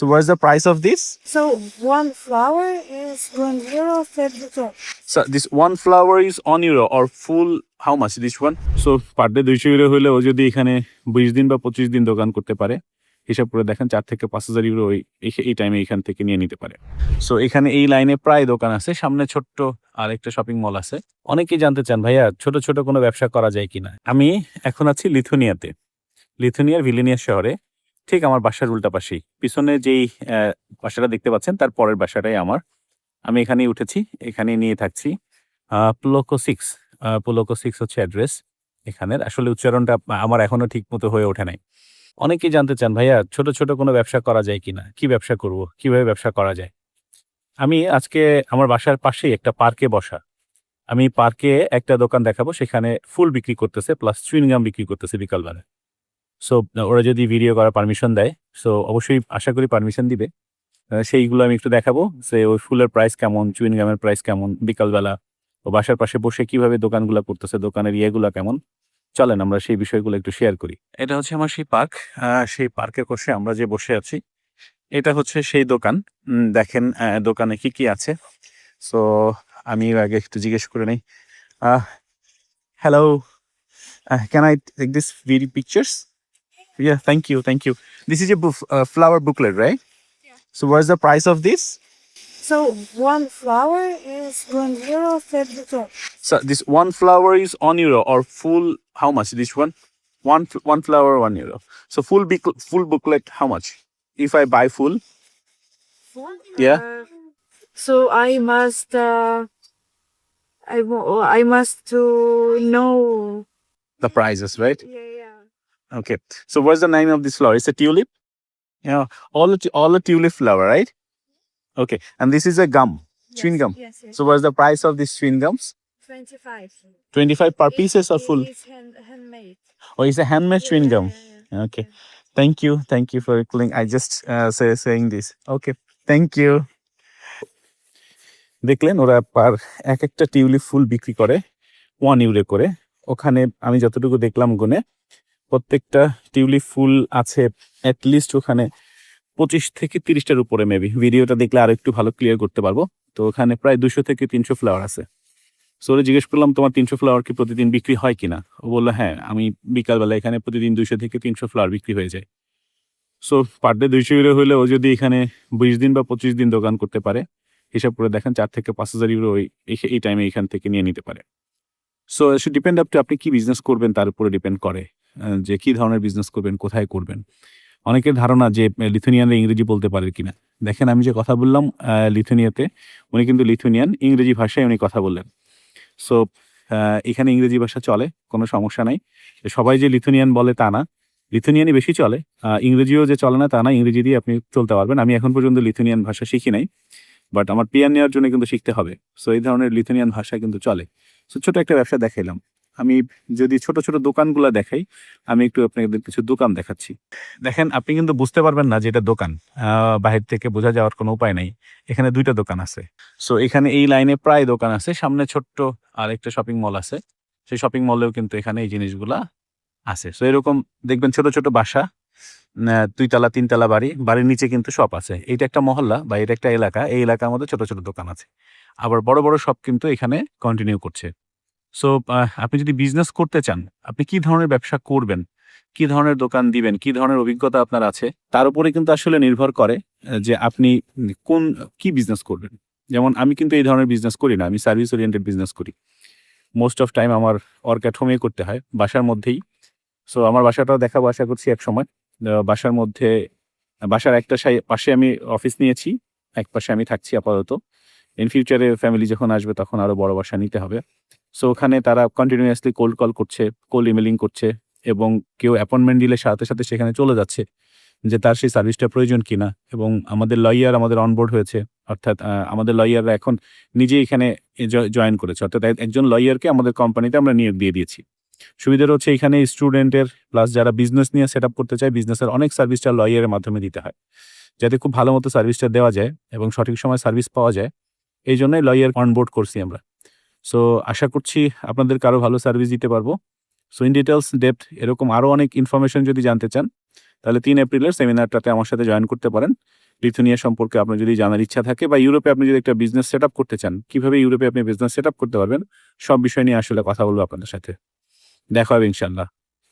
So what's the price of this? So one flower is €1.32. So this one flower is €1 or full how much this one? So per day €200 হলে ও যদি এখানে 20 দিন বা 25 দিন দোকান করতে পারে, হিসাব করে দেখেন 4 থেকে 5,000 ইউরো এই টাইমে এখান থেকে নিয়ে নিতে পারে। সো এখানে এই লাইনে প্রায় দোকান আছে, সামনে ছোট্ট আরেকটা শপিং মল আছে। অনেকেই জানতে চান ভাইয়া ছোট ছোট কোনো ব্যবসা করা যায় কিনা। আমি এখন আছি লিথুনিয়াতে, লিথুনিয়ার ভিলিনিয়া শহরে, ঠিক আমার বাসার উল্টা পাশেই। পিছনে যেই বাসাটা দেখতে পাচ্ছেন তার পরের বাসাটাই আমার। আমি এখানেই উঠেছি, এখানেই নিয়ে থাকছি। পুলোকো 6 পুলোকো 6 হচ্ছে অ্যাড্রেস এখানের। আসলে উচ্চারণটা আমার এখনো ঠিক মতো হয়ে ওঠে নাই। অনেকেই জানতে চান ভাইয়া ছোট ছোট কোনো ব্যবসা করা যায় কিনা, কি ব্যবসা করব, কিভাবে ব্যবসা করা যায়। আমি আজকে আমার বাসার পাশেই একটা পার্কে বসা, আমি পার্কে একটা দোকান দেখাবো, সেখানে ফুল বিক্রি করতেছে প্লাস চুইংগাম বিক্রি করতেছে বিকালবেলা। সো ওরা যদি ভিডিও করার পারমিশন দেয়, সো অবশ্যই আশা করি পারমিশন দিবে। সেইগুলো আমি একটু দেখাবো যে ওই ফুলের প্রাইস কেমন, চুইংগামের প্রাইস কেমন, বিকালবেলা ও বাসার পাশে বসে কিভাবে দোকানগুলো করতেছে, দোকানের ইয়েগুলো কেমন। চলেন আমরা সেই বিষয়গুলো একটু শেয়ার করি। এটা হচ্ছে আমার সেই পার্ক, সেই পার্কের পাশে আমরা যে বসে আছি এটা হচ্ছে সেই দোকান। দেখেন দোকানে কি কি আছে। সো আমি আগে একটু জিজ্ঞেস করে নেই। Hello, can I take this video pictures? Yeah, thank you. This is a flower booklet, right? Yeah. So what's the price of this? So one flower is €1.32. So this one flower is €1 or full how much this one? One flower €1. So full booklet how much? If I buy full? Yeah. So I must I must to know. The prices, right? Yeah. Okay. So what's the name of this flower? It's a tulip? Yeah. All a tulip flower, right? Okay. And this is a gum, chewing gum. Yes. So what's the price of these chewing gums? 25. 25 per pieces or full? It's handmade. Oh, it's a handmade chewing gum. Yeah. Okay. Thank you for calling. I just saying this. Okay. Thank you. দেখলেন ওরা এক একটা tulip ফুল বিক্রি করে €1 করে। ওখানে আমি যতটুকু দেখলাম গুনে প্রত্যেকটা টিউলিপ ফুল আছে অ্যাটলিস্ট ওখানে 25 থেকে 30টার উপরে মেবি। ভিডিওটা দেখলে আরো একটু ভালো ক্লিয়ার করতে পারবো। তো ওখানে প্রায় 200 থেকে 300 ফ্লাওয়ার আছে। সো ওরা জিজ্ঞেস করলাম তোমার 300 ফ্লাওয়ার কি প্রতিদিন বিক্রি হয় কিনা। ও বললো হ্যাঁ, আমি বিকালবেলা এখানে প্রতিদিন 200 থেকে 300 ফ্লাওয়ার বিক্রি হয়ে যায়। সো পার ডে €200 হলে ও যদি এখানে 20 দিন বা 25 দিন দোকান করতে পারে, হিসাব করে দেখেন 4 থেকে 5,000 ইউরো এই টাইমে এখান থেকে নিয়ে নিতে পারে। সো ডিপেন্ড আপ টু আপনি কি বিজনেস করবেন তার উপরে ডিপেন্ড করে যে কি ধরনের বিজনেস করবেন, কোথায় করবেন। অনেকের ধারণা যে লিথুনিয়ানরা ইংরেজি বলতে পারে কিনা। দেখেন আমি যে কথা বললাম লিথুনিয়াতে, উনি কিন্তু লিথুনিয়ান, ইংরেজি ভাষায় উনি কথা বললেন। সো এখানে ইংরেজি ভাষা চলে, কোনো সমস্যা নাই। সবাই যে লিথুনিয়ান বলে তা না, লিথুনিয়ানই বেশি চলে। ইংরেজিও যে চলে না তা না, ইংরেজি দিয়ে আপনি চলতে পারবেন। আমি এখন পর্যন্ত লিথুনিয়ান ভাষা শিখি নাই, বাট আমার পিয়ার নেওয়ার জন্য কিন্তু শিখতে হবে। সো এই ধরনের লিথুনিয়ান ভাষা কিন্তু চলে। সো ছোট একটা ব্যবসা দেখাইলাম। আমি যদি ছোট ছোট দোকানগুলো দেখাই, আমি একটু আপনাদের কিছু দোকান দেখাচ্ছি। দেখেন আপনি কিন্তু বুঝতে পারবেন না যে এটা দোকান, বাহির থেকে বোঝা যাওয়ার কোনো উপায় নাই। এখানে 2টা দোকান আছে। সো এখানে এই লাইনে প্রায় দোকান আছে, সামনে ছোট্ট আরেকটা শপিং মল আছে। সেই শপিং মলেও কিন্তু এখানে এই জিনিসগুলা আছে। সো এরকম দেখবেন ছোট ছোট বাসা, 2 তলা 3 তলা বাড়ি, বাড়ির নিচে কিন্তু শপ আছে। এইটা একটা মহল্লা বা এটা একটা এলাকা, এই এলাকার মধ্যে ছোট ছোট দোকান আছে। আবার বড় বড় শপ কিন্তু এখানে কন্টিনিউ করছে। সো আপনি যদি বিজনেস করতে চান, আপনি কি ধরনের ব্যবসা করবেন, কি ধরনের দোকান দিবেন, কি ধরনের অভিজ্ঞতা আপনার আছে, তার উপরে কিন্তু আসলে নির্ভর করে যে আপনি কি বিজনেস করবেন। যেমন আমি কিন্তু এই ধরনের বিজনেস করি না, আমি সার্ভিস ওরিয়েন্টেড বিজনেস করি। মোস্ট অফ টাইম আমার ওয়ার্ক অ্যাট হোমেই করতে হয়, বাসার মধ্যেই। সো আমার বাসাটাও দেখাবো আশা করছি একসময়। বাসার মধ্যে, বাসার একটা পাশে আমি অফিস নিয়েছি, এক পাশে আমি থাকছি আপাতত। ইন ফিউচারে ফ্যামিলি যখন আসবে তখন আরো বড় বাসা নিতে হবে। সো ওখানে তারা কন্টিনিউয়াসলি কোল্ড কল করছে, কোল্ড ইমেলিং করছে, এবং কেউ অ্যাপয়েন্টমেন্ট দিলে সাথে সাথে সেখানে চলে যাচ্ছে যে তার সেই সার্ভিসটা প্রয়োজন কিনা। এবং আমাদের লয়ার আমাদের অনবোর্ড হয়েছে, অর্থাৎ আমাদের লয়াররা এখন নিজেই এখানে জয়েন করেছে, অর্থাৎ একজন লয়ারকে আমাদের কোম্পানিতে আমরা নিয়োগ দিয়ে দিয়েছি। সুবিধাটা হচ্ছে এখানে স্টুডেন্টের প্লাস যারা বিজনেস নিয়ে সেট আপ করতে চায়, বিজনেসের অনেক সার্ভিসটা লয়ারের মাধ্যমে দিতে হয়, যাতে খুব ভালো মতো সার্ভিসটা দেওয়া যায় এবং সঠিক সময় সার্ভিস পাওয়া যায়। এই জন্যই লয়ার অনবোর্ড করছি আমরা। সো আশা করছি আপনাদেরকে আরও ভালো সার্ভিস দিতে পারবো। সো ইন ডিটেলস ডেপথ এরকম আরও অনেক ইনফরমেশন যদি জানতে চান, তাহলে 3 এপ্রিলের সেমিনারটাতে আমার সাথে জয়েন করতে পারেন। লিথুনিয়া সম্পর্কে আপনার যদি জানার ইচ্ছা থাকে বা ইউরোপে আপনি যদি একটা বিজনেস সেট আপ করতে চান, কিভাবে ইউরোপে আপনি বিজনেস সেট আপ করতে পারবেন, সব বিষয় নিয়ে আসলে কথা বলবো আপনাদের সাথে। দেখা হবে ইনশাল্লাহ।